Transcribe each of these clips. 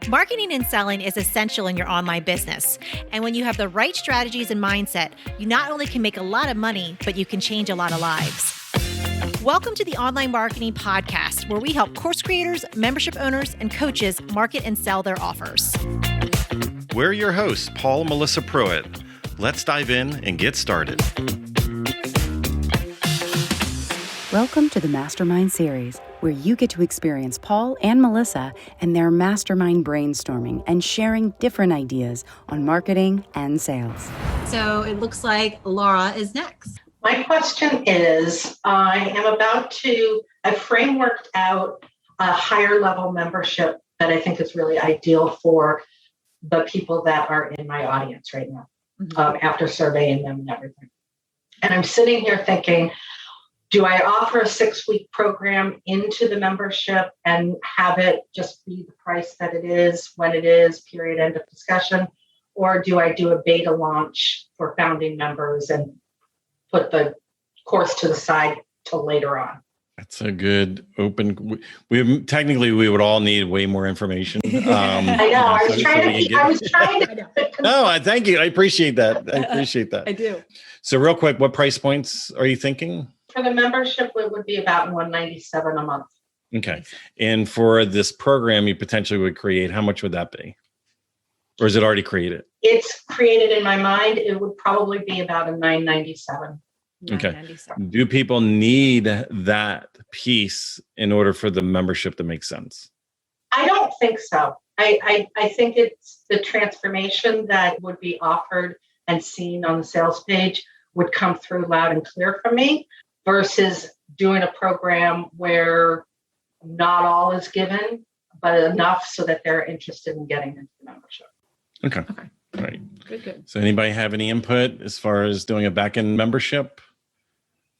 Marketing and selling is essential in your online business. And when you have the right strategies and mindset, you not only can make a lot of money, but you can change a lot of lives. Welcome to the Online Marketing Podcast, where we help course creators, membership owners, and coaches market and sell their offers. We're your hosts, Paul and Melissa Pruitt. Let's dive in and get started. Welcome to the Mastermind series, where you get to experience Paul and Melissa and their mastermind brainstorming and sharing different ideas on marketing and sales. So it looks like Laura is next. My question is, I've frameworked out a higher level membership that I think is really ideal for the people that are in my audience right now, after surveying them and everything. And I'm sitting here thinking, do I offer a 6-week program into the membership and have it just be the price that it is, when it is, period, end of discussion? Or do I do a beta launch for founding members and put the course to the side till later on? That's a good open. We would all need way more information. I know. I was trying to. No, thank you. I appreciate that. I do. So real quick, what price points are you thinking? For the membership, it would be about $197 a month. Okay. And for this program you potentially would create, how much would that be? Or is it already created? It's created in my mind. It would probably be about a $997. Okay. Do people need that piece in order for the membership to make sense? I don't think so. I think it's the transformation that would be offered and seen on the sales page would come through loud and clear for me versus doing a program where not all is given, but enough so that they're interested in getting into the membership. Okay. All right. Good. So anybody have any input as far as doing a back-end membership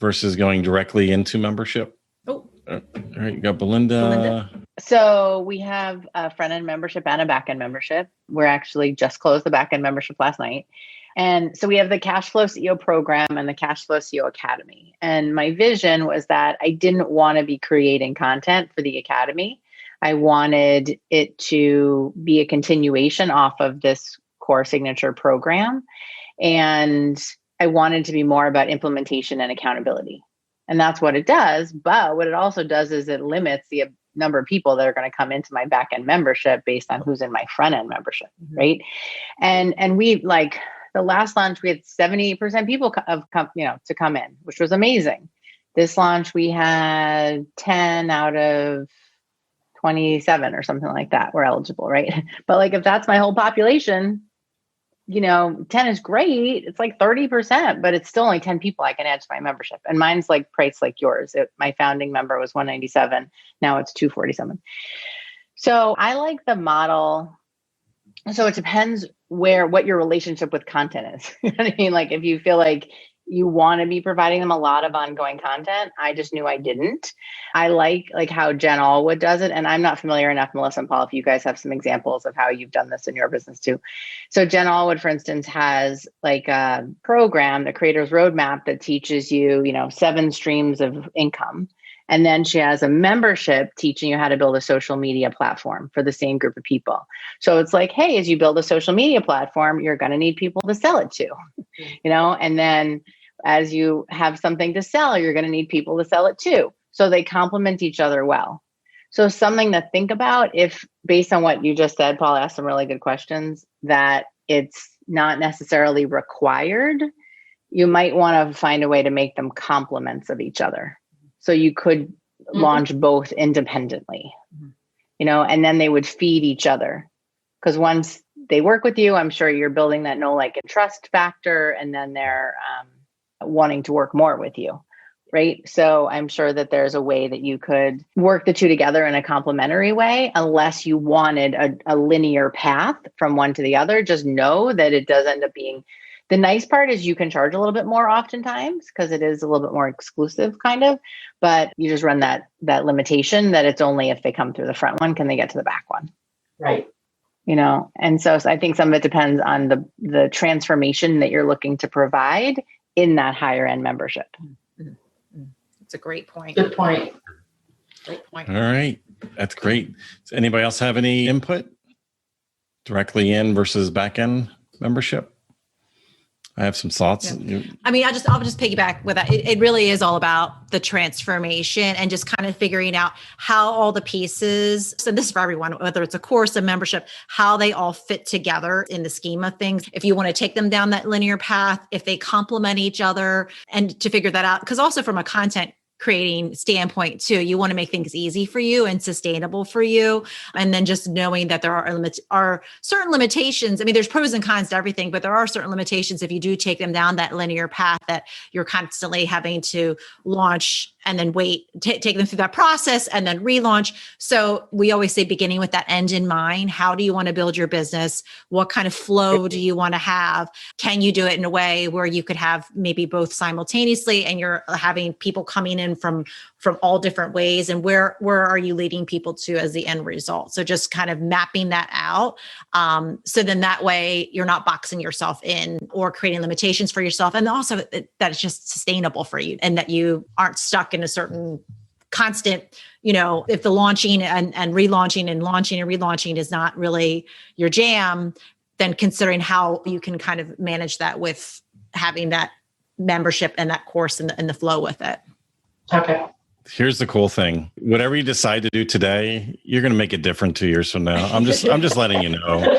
versus going directly into membership? Oh. All right. You got Belinda. So we have a front-end membership and a back-end membership. We're actually just closed the back-end membership last night. And so we have the Cash Flow CEO program and the Cash Flow CEO Academy. And my vision was that I didn't want to be creating content for the Academy. I wanted it to be a continuation off of this core signature program. And I wanted to be more about implementation and accountability. And that's what it does. But what it also does is it limits the number of people that are going to come into my back-end membership based on who's in my front-end membership, right? And we the last launch, we had 78% people to come in, which was amazing. This launch, we had 10 out of 27 or something like that were eligible, right? But if that's my whole population, 10 is great. It's 30%, but it's still only 10 people I can add to my membership. And mine's priced like yours. My founding member was $197. Now it's $247. So I like the model. So it depends what your relationship with content is. You know what I mean? If you feel like you want to be providing them a lot of ongoing content, I just knew I didn't. I like how Jen Allwood does it. And I'm not familiar enough, Melissa and Paul, if you guys have some examples of how you've done this in your business too. So Jen Allwood, for instance, has a program, the Creator's Roadmap, that teaches you, 7 streams of income. And then she has a membership teaching you how to build a social media platform for the same group of people. So it's hey, as you build a social media platform, you're going to need people to sell it to, and then as you have something to sell, you're going to need people to sell it to. So they complement each other well. So something to think about, if based on what you just said, Paul asked some really good questions, that it's not necessarily required. You might want to find a way to make them complements of each other. So you could launch both independently, and then they would feed each other. Because once they work with you, I'm sure you're building that know, like, and trust factor, and then they're wanting to work more with you, right? So I'm sure that there's a way that you could work the two together in a complementary way, unless you wanted a linear path from one to the other. Just know that it does end up being. The nice part is you can charge a little bit more oftentimes because it is a little bit more exclusive kind of, but you just run that limitation that it's only if they come through the front one, can they get to the back one. Right. And so I think some of it depends on the transformation that you're looking to provide in that higher end membership. It's a great point. Good point. Great point. All right. That's great. Does anybody else have any input? Directly in versus back end membership. I have some thoughts. Yeah. I mean, I'll just piggyback with that. It really is all about the transformation and just kind of figuring out how all the pieces, so this is for everyone, whether it's a course, a membership, how they all fit together in the scheme of things. If you want to take them down that linear path, if they complement each other, and to figure that out. Because also from a content creating standpoint too, you want to make things easy for you and sustainable for you. And then just knowing that there are certain limitations. I mean, there's pros and cons to everything, but there are certain limitations if you do take them down that linear path that you're constantly having to launch and then wait, take them through that process and then relaunch. So we always say beginning with that end in mind. How do you want to build your business? What kind of flow do you want to have? Can you do it in a way where you could have maybe both simultaneously and you're having people coming in from all different ways, and where are you leading people to as the end result? So just kind of mapping that out. So then that way you're not boxing yourself in or creating limitations for yourself. And also that it's just sustainable for you and that you aren't stuck in a certain constant, if the launching and relaunching and launching and relaunching is not really your jam, then considering how you can kind of manage that with having that membership and that course and the flow with it. Okay. Here's the cool thing. Whatever you decide to do today, you're going to make it different 2 years from now. I'm just letting you know.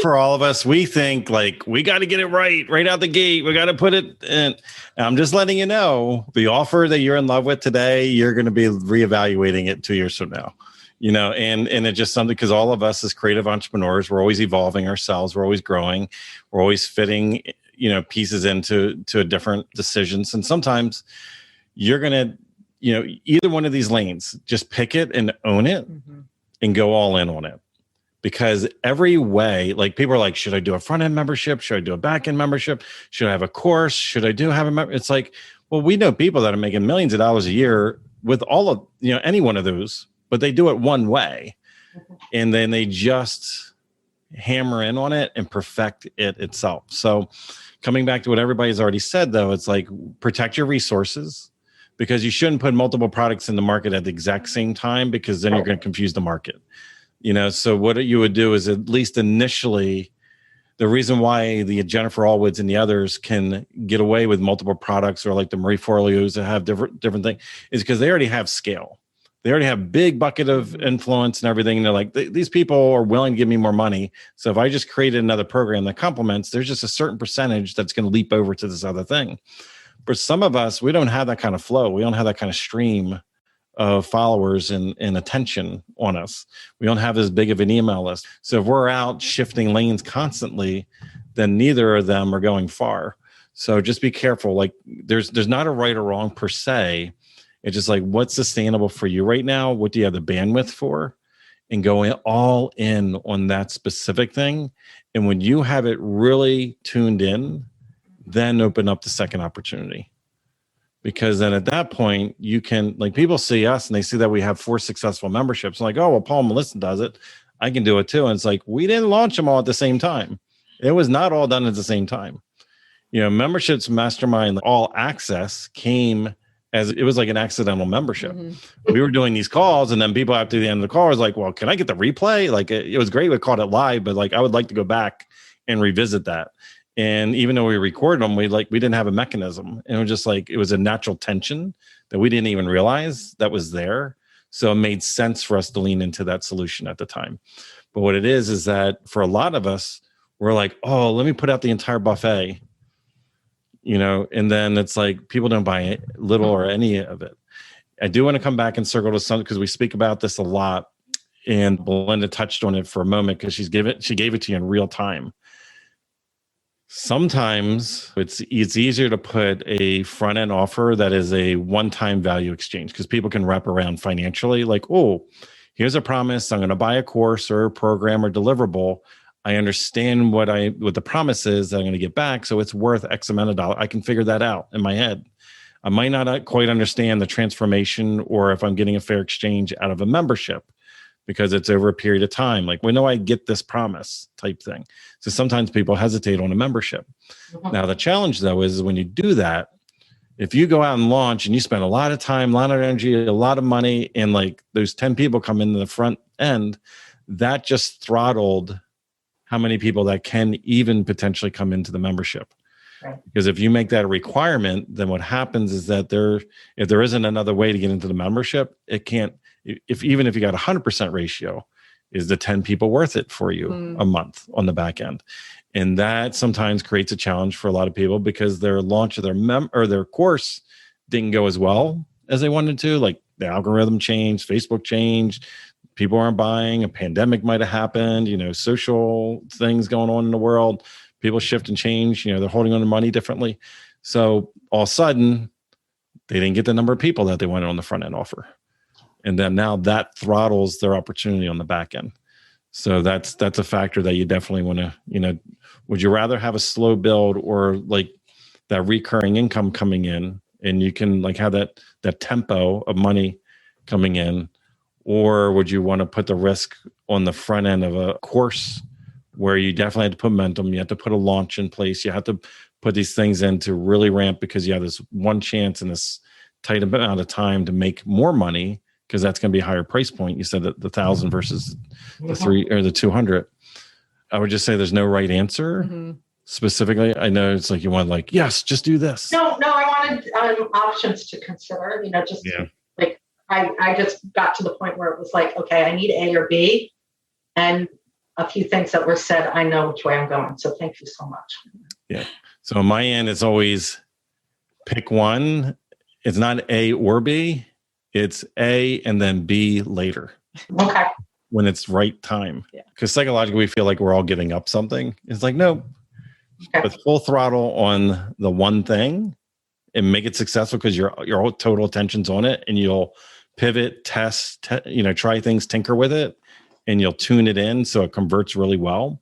For all of us, we think like we got to get it right out the gate. We got to put it in. And I'm just letting you know the offer that you're in love with today, you're going to be reevaluating it 2 years from now. And it's just something, because all of us as creative entrepreneurs, we're always evolving ourselves. We're always growing. We're always fitting, pieces into a different decisions. And sometimes you're going to, either one of these lanes, just pick it and own it and go all in on it. Because every way, like people are like, should I do a front end membership? Should I do a back end membership? Should I have a course? Should I have a membership? It's like, well, we know people that are making millions of dollars a year with all of, any one of those, but they do it one way. And then they just hammer in on it and perfect it itself. So coming back to what everybody's already said, though, it's like protect your resources, because you shouldn't put multiple products in the market at the exact same time, because then you're going to confuse the market. So what you would do is, at least initially, the reason why the Jennifer Allwoods and the others can get away with multiple products, or like the Marie Forleos that have different things, is because they already have scale. They already have big bucket of influence and everything. And they're like, these people are willing to give me more money. So if I just created another program that complements, there's just a certain percentage that's going to leap over to this other thing. For some of us, we don't have that kind of flow. We don't have that kind of stream of followers and attention on us. We don't have as big of an email list. So if we're out shifting lanes constantly, then neither of them are going far. So just be careful. Like there's not a right or wrong per se. It's just like, what's sustainable for you right now? What do you have the bandwidth for? And going all in on that specific thing. And when you have it really tuned in, then open up the second opportunity. Because then at that point, you can, like, people see us and they see that we have 4 successful memberships. Like, oh, well, Paul and Melissa does it. I can do it too. And it's like, we didn't launch them all at the same time. It was not all done at the same time. Memberships, Mastermind, All Access came as, it was like an accidental membership. We were doing these calls, and then people after the end of the call was like, well, can I get the replay? Like, it was great. We called it live, but like, I would like to go back and revisit that. And even though we recorded them, we didn't have a mechanism. And it was just like, it was a natural tension that we didn't even realize that was there. So it made sense for us to lean into that solution at the time. But what it is that for a lot of us, we're like, oh, let me put out the entire buffet, and then it's like, people don't buy little or any of it. I do want to come back and circle to something, because we speak about this a lot, and Belinda touched on it for a moment, because she gave it to you in real time. Sometimes it's easier to put a front end offer that is a one-time value exchange, because people can wrap around financially, like, oh, here's a promise. I'm going to buy a course or a program or deliverable. I understand what the promise is that I'm going to get back. So it's worth X amount of dollars. I can figure that out in my head. I might not quite understand the transformation, or if I'm getting a fair exchange out of a membership, because it's over a period of time. Like, when do I get this promise type thing? So sometimes people hesitate on a membership. Now, the challenge, though, is when you do that, if you go out and launch and you spend a lot of time, a lot of energy, a lot of money, and like those 10 people come into the front end, that just throttled how many people that can even potentially come into the membership. Right. Because if you make that a requirement, then what happens is that if there isn't another way to get into the membership, it can't, even if you got 100% ratio, is the 10 people worth it for you a month on the back end? And that sometimes creates a challenge for a lot of people because their launch of their course didn't go as well as they wanted to. Like the algorithm changed, Facebook changed, people aren't buying, a pandemic might have happened, social things going on in the world. People shift and change, they're holding on to money differently. So all of a sudden, they didn't get the number of people that they wanted on the front end offer. And then now that throttles their opportunity on the back end. So that's a factor that you definitely want to, would you rather have a slow build or like that recurring income coming in and you can like have that tempo of money coming in? Or would you want to put the risk on the front end of a course where you definitely have to put momentum, you have to put a launch in place, you have to put these things in to really ramp because you have this one chance in this tight amount of time to make more money because that's going to be a higher price point. You said that the 1,000 versus the 3 or the 200. I would just say there's no right answer specifically. I know it's like you want like, yes, just do this. No, I wanted options to consider, like I just got to the point where it was like, okay, I need A or B. And a few things that were said, I know which way I'm going. So thank you so much. Yeah. So on my end, it's always pick one. It's not A or B. It's A and then B later. Okay. When it's right time. Because psychologically, we feel like we're all giving up something. It's like, no. Okay. But full throttle on the one thing and make it successful because your total attention's on it and you'll pivot, test, try things, tinker with it. And you'll tune it in so it converts really well.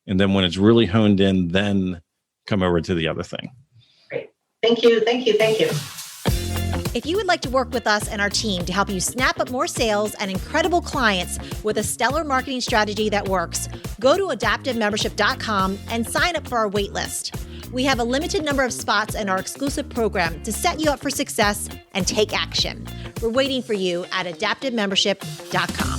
And then when it's really honed in, then come over to the other thing. Great. Thank you. If you would like to work with us and our team to help you snap up more sales and incredible clients with a stellar marketing strategy that works, go to adaptivemembership.com and sign up for our wait list. We have a limited number of spots in our exclusive program to set you up for success and take action. We're waiting for you at adaptivemembership.com.